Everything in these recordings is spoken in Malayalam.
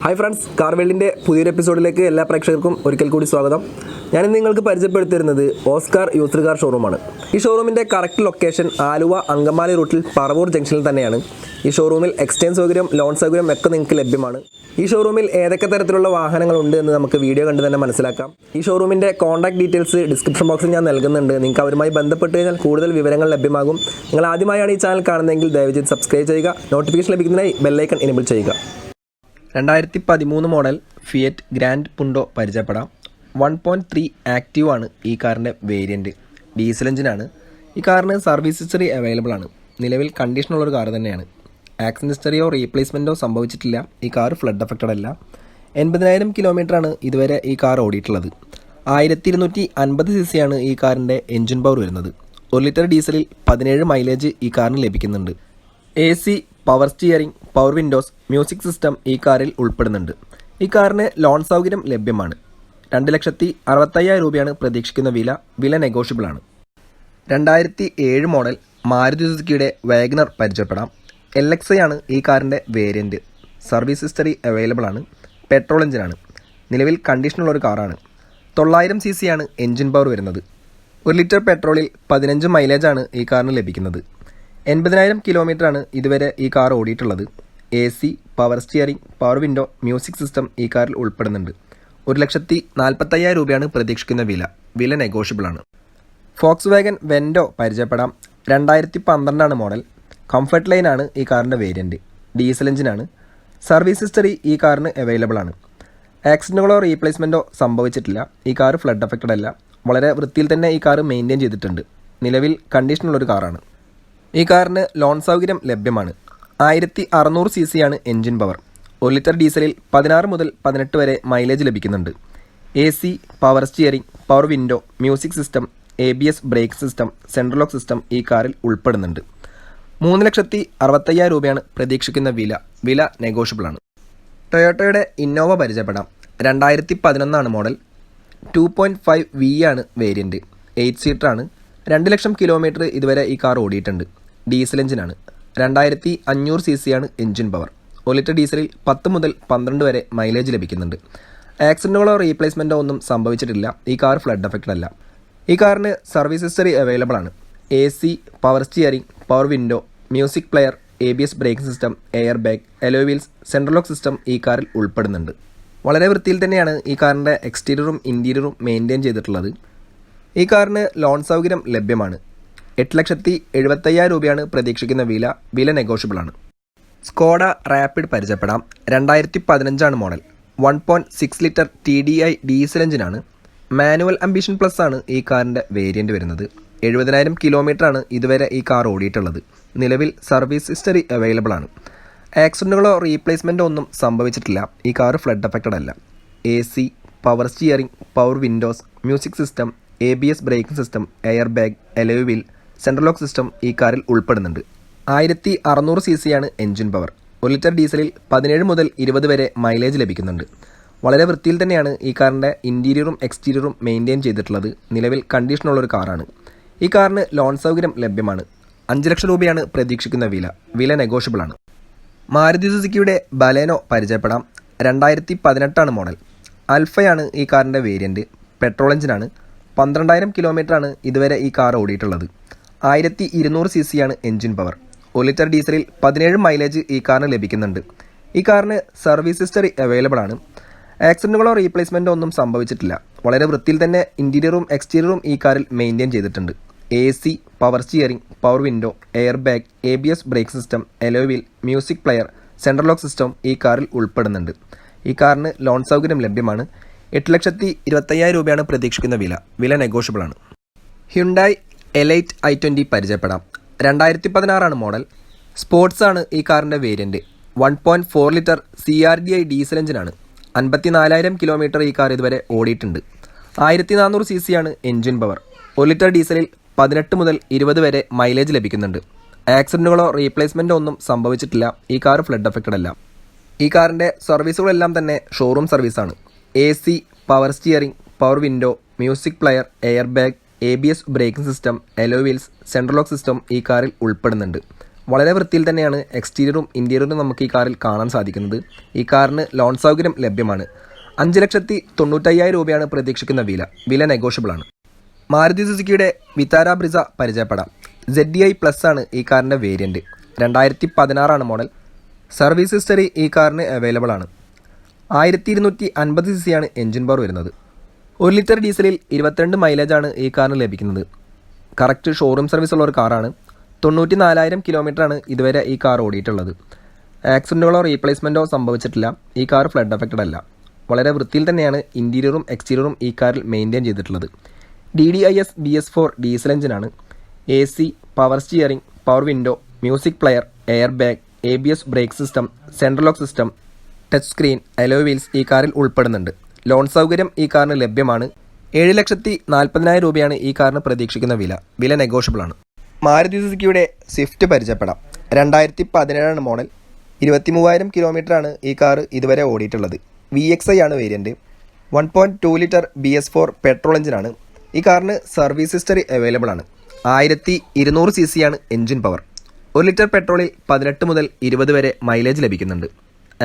ഹായ് ഫ്രണ്ട്സ്, കാർ വേൾഡിൻ്റെ പുതിയൊരു എപ്പിസോഡിലേക്ക് എല്ലാ പ്രേക്ഷകർക്കും ഒരിക്കൽ കൂടി സ്വാഗതം. ഞാനിന്ന് നിങ്ങൾക്ക് പരിചയപ്പെടുത്തിയിരുന്നത് ഓസ്കാർ യൂസ്ഡ് കാർ ഷോറൂമാണ്. ഈ ഷോറൂമിൻ്റെ കറക്റ്റ് ലൊക്കേഷൻ ആലുവ അങ്കമാലി റൂട്ടിൽ പറവൂർ ജംഗ്ഷനിൽ തന്നെയാണ്. ഈ ഷോറൂമിൽ എക്സ്ചേഞ്ച് സൗകര്യം, ലോൺ സൗകര്യം ഒക്കെ നിങ്ങൾക്ക് ലഭ്യമാണ്. ഈ ഷോറൂമിൽ ഏതൊക്കെ തരത്തിലുള്ള വാഹനങ്ങളുണ്ട് എന്ന് നമുക്ക് വീഡിയോ കണ്ട് തന്നെ മനസ്സിലാക്കാം. ഈ ഷോറൂമിൻ്റെ കോൺടാക്ട് ഡീറ്റെയിൽസ് ഡിസ്ക്രിപ്ഷൻ ബോക്സിൽ ഞാൻ നൽകുന്നുണ്ട്. നിങ്ങൾക്ക് അവരുമായി ബന്ധപ്പെട്ട് കഴിഞ്ഞാൽ കൂടുതൽ വിവരങ്ങൾ ലഭ്യമാകും. നിങ്ങൾ ആദ്യമായാണ് ഈ ചാനൽ കാണുന്നതെങ്കിൽ ദയവുചെയ്ത് സബ്സ്ക്രൈബ് ചെയ്യുക. നോട്ടിഫിക്കേഷൻ ലഭിക്കുന്നതിനായി ബെല്ലൈക്കൺ എനേബിൾ ചെയ്യുക. 2013 മോഡൽ ഫിയറ്റ് ഗ്രാൻഡ് പുണ്ടോ പരിചയപ്പെടാം. 1.3 ആക്റ്റീവ് ആണ് ഈ കാറിൻ്റെ വേരിയൻറ്റ്. ഡീസൽ എഞ്ചിനാണ്. ഈ കാറിന് സർവീസ് ഹിസ്റ്ററി അവൈലബിൾ ആണ്. നിലവിൽ കണ്ടീഷനുള്ളൊരു കാർ തന്നെയാണ്. ആക്സിഡൻറ്റ് ഹിസ്റ്ററിയോ റീപ്ലേസ്മെൻറ്റോ സംഭവിച്ചിട്ടില്ല. ഈ കാർ ഫ്ലഡ് അഫക്റ്റഡ് അല്ല. 80,000 കിലോമീറ്ററാണ് ഇതുവരെ ഈ കാർ ഓടിയിട്ടുള്ളത്. 1250 cc ആണ് ഈ കാറിൻ്റെ എഞ്ചിൻ പവർ വരുന്നത്. 1 ലിറ്റർ ഡീസലിൽ 17 മൈലേജ് ഈ കാറിന് ലഭിക്കുന്നുണ്ട്. AC, power steering, power Windows, music system ഈ കാറിൽ ഉൾപ്പെടുന്നുണ്ട്. ഈ കാറിന് ലോൺ സൗകര്യം ലഭ്യമാണ്. 2,65,000 രൂപയാണ് പ്രതീക്ഷിക്കുന്ന വില നെഗോഷ്യബിൾ ആണ്. 2007 മോഡൽ മാരുതി സുസുക്കിയുടെ വാഗനർ പരിചയപ്പെടാം. LXi ആണ് ഈ കാറിൻ്റെ വേരിയൻറ്റ്. സർവീസ് ഹിസ്റ്ററി അവൈലബിൾ ആണ്. പെട്രോൾ എഞ്ചിനാണ്. നിലവിൽ കണ്ടീഷനുള്ളൊരു കാറാണ്. 900 cc ആണ് എഞ്ചിൻ പവർ വരുന്നത്. 1 ലിറ്റർ പെട്രോളിൽ 15 മൈലേജാണ് ഈ കാറിന് ലഭിക്കുന്നത്. 80,000 കിലോമീറ്ററാണ് ഇതുവരെ ഈ കാർ ഓടിയിട്ടുള്ളത്. AC, power steering, power window, music system ഈ കാറിൽ ഉൾപ്പെടുന്നുണ്ട്. 1,45,000 രൂപയാണ് പ്രതീക്ഷിക്കുന്ന വില നെഗോഷ്യബിൾ ആണ്. ഫോക്സ് വാഗൻ വെൻഡോ പരിചയപ്പെടാം. 2012 മോഡൽ. കംഫർട്ട് ലൈൻ ആണ് ഈ കാറിൻ്റെ വേരിയൻറ്റ്. ഡീസൽ എഞ്ചിനാണ്. സർവീസ് ഹിസ്റ്ററി ഈ കാറിന് അവൈലബിൾ ആണ്. ആക്സിഡൻറ്റുകളോ റീപ്ലേസ്മെൻറ്റോ സംഭവിച്ചിട്ടില്ല. ഈ കാർ ഫ്ലഡ് അഫക്റ്റഡ് അല്ല. വളരെ വൃത്തിയിൽ തന്നെ ഈ കാർ മെയിൻറ്റെയിൻ ചെയ്തിട്ടുണ്ട്. നിലവിൽ കണ്ടീഷനുള്ളൊരു കാറാണ്. ഈ കാറിന് ലോൺ സൗകര്യം ലഭ്യമാണ്. 1600 cc ആണ് എഞ്ചിൻ പവർ. 1 ലിറ്റർ ഡീസലിൽ 16 മുതൽ 18 വരെ മൈലേജ് ലഭിക്കുന്നുണ്ട്. AC, power steering, power window, music system, ABS brake system, central lock system ഈ കാറിൽ ഉൾപ്പെടുന്നുണ്ട്. 3,65,000 രൂപയാണ് പ്രതീക്ഷിക്കുന്ന വില നെഗോഷ്യബിൾ ആണ്. ടൊയോട്ടയുടെ ഇന്നോവ പരിചയപ്പെടാം. 2011 മോഡൽ. 2.5 V ആണ് വേരിയൻറ്റ്. 8 സീറ്ററാണ്. 2 ലക്ഷം കിലോമീറ്റർ ഇതുവരെ ഈ കാർ ഓടിയിട്ടുണ്ട്. ഡീസൽ എഞ്ചിനാണ്. 2,500 cc ആണ് എഞ്ചിൻ പവർ. 1 ലിറ്റർ ഡീസലിൽ 10 മുതൽ 12 വരെ മൈലേജ് ലഭിക്കുന്നുണ്ട്. ആക്സിഡൻറ്റുകളോ റീപ്ലേസ്മെൻറ്റോ ഒന്നും സംഭവിച്ചിട്ടില്ല. ഈ കാർ ഫ്ലഡ് അഫക്റ്റഡ് അല്ല. ഈ കാറിന് സർവീസ് ഹിസ്റ്ററി അവൈലബിൾ ആണ്. AC, power steering, power window, music player, ABS brake system, air bag, alloy wheels, central lock system ഈ കാറിൽ ഉൾപ്പെടുന്നുണ്ട്. വളരെ വൃത്തിയിൽ തന്നെയാണ് ഈ കാറിൻ്റെ എക്സ്റ്റീരിയറും ഇൻറ്റീരിയറും മെയിൻറ്റെയിൻ ചെയ്തിട്ടുള്ളത്. ഈ കാറിന് ലോൺ സൗകര്യം ലഭ്യമാണ്. 8,70,000 രൂപയാണ് പ്രതീക്ഷിക്കുന്ന വില നെഗോഷ്യബിൾ ആണ്. സ്കോഡ റാപ്പിഡ് പരിചയപ്പെടാം. 2015 മോഡൽ. 1.6 ലിറ്റർ TDI ഡീസൽ എഞ്ചിനാണ്. മാനുവൽ അംബിഷൻ പ്ലസ് ആണ് ഈ കാറിൻ്റെ വേരിയൻറ്റ് വരുന്നത്. 70,000 കിലോമീറ്ററാണ് ഇതുവരെ ഈ കാർ ഓടിയിട്ടുള്ളത്. നിലവിൽ സർവീസ് ഹിസ്റ്ററി അവൈലബിൾ ആണ്. ആക്സിഡൻറ്റുകളോ റീപ്ലേസ്മെൻറ്റോ ഒന്നും സംഭവിച്ചിട്ടില്ല. ഈ കാർ ഫ്ലഡ് അഫക്റ്റഡ് അല്ല. AC, power steering, power Windows, music system, ABS braking system, air bag, alloy wheel, central lock system ഈ കാറിൽ ഉൾപ്പെടുന്നുണ്ട്. 1600 cc ആണ് എഞ്ചിൻ പവർ. 1 ലിറ്റർ ഡീസലിൽ 17 മുതൽ 20 വരെ മൈലേജ് ലഭിക്കുന്നുണ്ട്. വളരെ വൃത്തിയിൽ തന്നെയാണ് ഈ കാറിൻ്റെ ഇൻറ്റീരിയറും എക്സ്റ്റീരിയറും മെയിൻറ്റെയിൻ ചെയ്തിട്ടുള്ളത്. നിലവിൽ കണ്ടീഷനുള്ളൊരു കാറാണ്. ഈ കാറിന് ലോൺ സൗകര്യം ലഭ്യമാണ്. 5 ലക്ഷം രൂപയാണ് പ്രതീക്ഷിക്കുന്ന വില നെഗോഷ്യബിൾ ആണ്. മാരുതി സുസുക്കിയുടെ ബലേനോ പരിചയപ്പെടാം. 2018 മോഡൽ. അൽഫയാണ് ഈ കാറിൻ്റെ വേരിയൻറ്റ്. പെട്രോൾ എഞ്ചിനാണ്. 12,000 കിലോമീറ്ററാണ് ഇതുവരെ ഈ കാർ ഓടിയിട്ടുള്ളത്. 1,200 cc ആണ് എഞ്ചിൻ പവർ. 1 ലിറ്റർ ഡീസലിൽ 17 മൈലേജ് ഈ കാറിന് ലഭിക്കുന്നുണ്ട്. ഈ കാറിന് സർവീസ് ഹിസ്റ്ററി അവൈലബിൾ ആണ്. ആക്സിഡൻറ്റുകളോ റീപ്ലേസ്മെൻറ്റോ ഒന്നും സംഭവിച്ചിട്ടില്ല. വളരെ വൃത്തിയിൽ തന്നെ ഇൻറ്റീരിയറും എക്സ്റ്റീരിയറും ഈ കാറിൽ മെയിൻറ്റെയിൻ ചെയ്തിട്ടുണ്ട്. AC, power steering, power window, air bag, ABS brake system, alloy wheel, music player, central lock system ഈ കാറിൽ ഉൾപ്പെടുന്നുണ്ട്. ഈ കാറിന് ലോൺ സൗകര്യം ലഭ്യമാണ്. 8,20,000 രൂപയാണ് പ്രതീക്ഷിക്കുന്ന വില നെഗോഷ്യബിൾ ആണ്. ഹ്യുണ്ടായി എലൈറ്റ് i20 പരിചയപ്പെടാം. 2016 മോഡൽ. സ്പോർട്സ് ആണ് ഈ കാറിൻ്റെ വേരിയൻറ്റ്. 1.4 ലിറ്റർ CRDI ഡീസൽ എഞ്ചിനാണ്. 54,000 കിലോമീറ്റർ ഈ കാർ ഇതുവരെ ഓടിയിട്ടുണ്ട്. 1,400 cc ആണ് എഞ്ചിൻ പവർ. 1 ലിറ്റർ ഡീസലിൽ 18 മുതൽ 20 വരെ മൈലേജ് ലഭിക്കുന്നുണ്ട്. ആക്സിഡൻറ്റുകളോ റീപ്ലേസ്മെൻറ്റോ ഒന്നും സംഭവിച്ചിട്ടില്ല. ഈ കാർ ഫ്ലഡ് അഫക്റ്റഡ് അല്ല. ഈ കാറിൻ്റെ സർവീസുകളെല്ലാം തന്നെ ഷോറൂം സർവീസാണ്. AC, power steering, power window, music player, air bag, ABS braking system, alloy wheels, central lock system ഈ കാറിൽ ഉൾപ്പെടുന്നുണ്ട്. വളരെ വൃത്തിയിൽ തന്നെയാണ് എക്സ്റ്റീരിയറും ഇൻറ്റീരിയറും നമുക്ക് ഈ കാറിൽ കാണാൻ സാധിക്കുന്നത്. ഈ കാറിന് ലോൺ സൗകര്യം ലഭ്യമാണ്. 5,95,000 രൂപയാണ് പ്രതീക്ഷിക്കുന്ന വില നെഗോഷ്യബിളാണ്. മാരുതി സുസുക്കിയുടെ വിത്താര ബ്രിസ പരിചയപ്പെടാം. ZDI+ ആണ് ഈ കാറിൻ്റെ വേരിയൻറ്റ്. 2016 മോഡൽ. സർവീസ് ഹിസ്റ്ററി ഈ കാറിന് അവൈലബിൾ ആണ്. 1250 cc ആണ് എൻജിൻ പവർ വരുന്നത്. 1 ലിറ്റർ ഡീസലിൽ 22 മൈലേജാണ് ഈ കാറിന് ലഭിക്കുന്നത്. കറക്റ്റ് ഷോറൂം സർവീസ് ഉള്ള ഒരു കാറാണ്. 94,000 കിലോമീറ്ററാണ് ഇതുവരെ ഈ കാർ ഓടിയിട്ടുള്ളത്. ആക്സിഡൻറ്റുകളോ റീപ്ലേസ്മെൻറ്റോ സംഭവിച്ചിട്ടില്ല. ഈ കാർ ഫ്ലഡ് അഫക്റ്റഡ് അല്ല. വളരെ വൃത്തിയിൽ തന്നെയാണ് ഇൻറ്റീരിയറും എക്സ്റ്റീരിയറും ഈ കാറിൽ മെയിൻറ്റെയിൻ ചെയ്തിട്ടുള്ളത്. DDIS BS4 ഡീസൽ എഞ്ചിനാണ്. AC, power steering, power window, music player, air bag, ABS brake system, central lock system, touch screen, alloy wheels ഈ കാറിൽ ഉൾപ്പെടുന്നുണ്ട്. ലോൺ സൗകര്യം ഈ കാറിന് ലഭ്യമാണ്. 7,40,000 രൂപയാണ് ഈ കാറിന് പ്രതീക്ഷിക്കുന്ന വില നെഗോഷ്യബിളാണ്. മാരുതി സുസുക്കിയുടെ സ്വിഫ്റ്റ് പരിചയപ്പെടാം. 2017 മോഡൽ. 23,000 കിലോമീറ്ററാണ് ഈ കാർ ഇതുവരെ ഓടിയിട്ടുള്ളത്. VXI ആണ് വേരിയൻറ്റ്. 1.2 ലിറ്റർ BS4 പെട്രോൾ എഞ്ചിനാണ്. ഈ കാറിന് സർവീസ് ഹിസ്റ്ററി അവൈലബിൾ ആണ്. 1200 cc ആണ് എൻജിൻ പവർ. 1 ലിറ്റർ പെട്രോളിൽ 18 മുതൽ 20 വരെ മൈലേജ് ലഭിക്കുന്നുണ്ട്.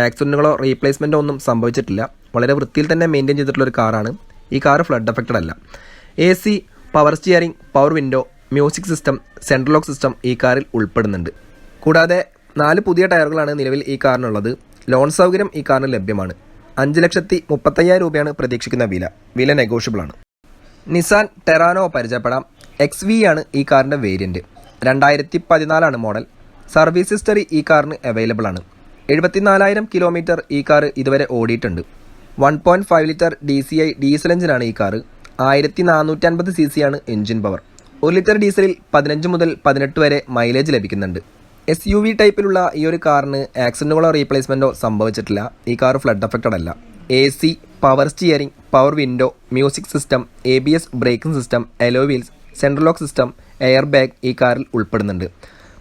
ആക്സിഡൻറ്റുകളോ റീപ്ലേസ്മെൻറ്റോ ഒന്നും സംഭവിച്ചിട്ടില്ല. വളരെ വൃത്തിയിൽ തന്നെ മെയിൻറ്റെയിൻ ചെയ്തിട്ടുള്ളൊരു കാറാണ്. ഈ കാർ ഫ്ലഡ് അഫക്റ്റഡ് അല്ല. AC, power steering, power window, music system, central lock system ഈ കാറിൽ ഉൾപ്പെടുന്നുണ്ട്. കൂടാതെ 4 പുതിയ ടയറുകളാണ് നിലവിൽ ഈ കാറിനുള്ളത്. ലോൺ സൗകര്യം ഈ കാറിന് ലഭ്യമാണ്. 5,35,000 രൂപയാണ് പ്രതീക്ഷിക്കുന്ന വില നെഗോഷ്യബിളാണ്. നിസാൻ ടെറാനോ പരിചയപ്പെടാം. XV ആണ് ഈ കാറിൻ്റെ വേരിയൻറ്റ്. 2014 മോഡൽ. സർവീസ് ഹിസ്റ്ററി ഈ കാറിന് അവൈലബിൾ ആണ്. 74,000 കിലോമീറ്റർ ഈ കാർ ഇതുവരെ ഓടിയിട്ടുണ്ട്. 1.5 ലിറ്റർ DCI ഡീസൽ എഞ്ചിനാണ് ഈ കാർ. 1450 cc ആണ് എൻജിൻ പവർ. 1 ലിറ്റർ ഡീസലിൽ 15 മുതൽ 18 വരെ മൈലേജ് ലഭിക്കുന്നുണ്ട്. SUV ടൈപ്പിലുള്ള ഈ ഒരു കാറിന് ആക്സിഡൻറ്റുകളോ റീപ്ലേസ്മെൻറ്റോ സംഭവിച്ചിട്ടില്ല. ഈ കാർ ഫ്ലഡ് അഫക്റ്റഡ് അല്ല. AC, power steering, power window, music system, ABS braking system, alloy wheels, central lock system, air bag ഈ കാറിൽ ഉൾപ്പെടുന്നുണ്ട്.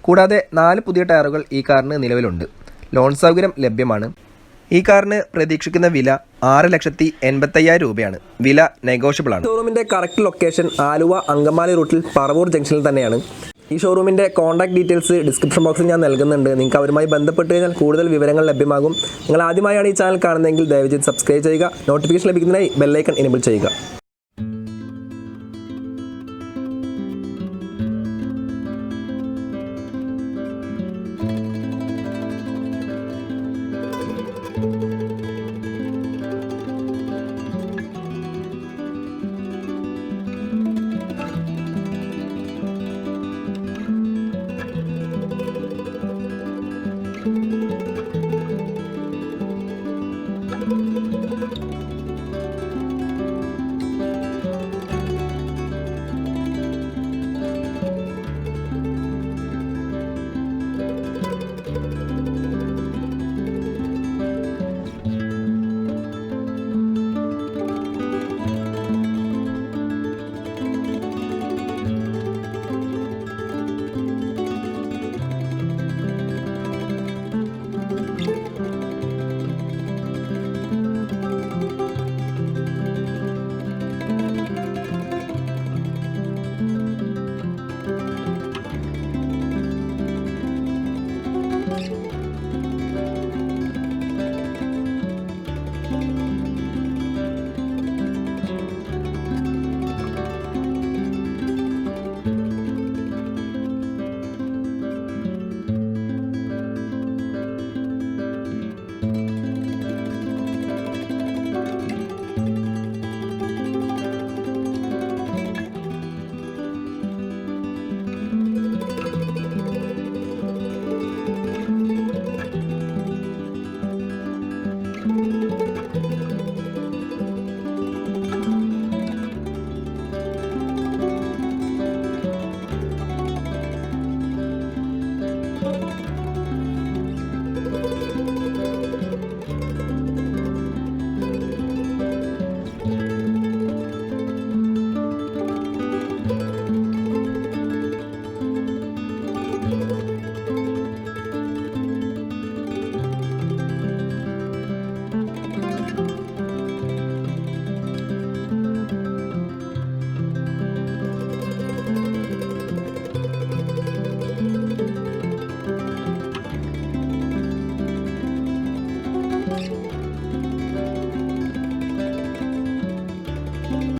കൂടാതെ 4 പുതിയ ടയറുകൾ ഈ കാറിന് നിലവിലുണ്ട്. ലോൺ സൗകര്യം ലഭ്യമാണ്. ഈ കാറിന് പ്രതീക്ഷിക്കുന്ന വില 6,85,000 രൂപയാണ്. വില നെഗോഷ്യബിളാണ്. ഷോറൂമിൻ്റെ കറക്റ്റ് ലൊക്കേഷൻ ആലുവ അങ്കമാലി റൂട്ടിൽ പറവൂർ ജംഗ്ഷനിൽ തന്നെയാണ്. ഈ ഷോറൂമിൻ്റെ കോൺടാക്ട് ഡീറ്റെയിൽസ് ഡിസ്ക്രിപ്ഷൻ ബോക്സിൽ ഞാൻ നൽകുന്നുണ്ട്. നിങ്ങൾക്ക് അവരുമായി ബന്ധപ്പെട്ട് കഴിഞ്ഞാൽ കൂടുതൽ വിവരങ്ങൾ ലഭ്യമാകും. നിങ്ങൾ ആദ്യമായാണ് ഈ ചാനൽ കാണുന്നതെങ്കിൽ ദയവ് സബ്സ്ക്രൈബ് ചെയ്യുക. നോട്ടിഫിക്കേഷൻ ലഭിക്കുന്നതിനായി ബെല്ലൈക്കൺ എനേബിൾ ചെയ്യുക.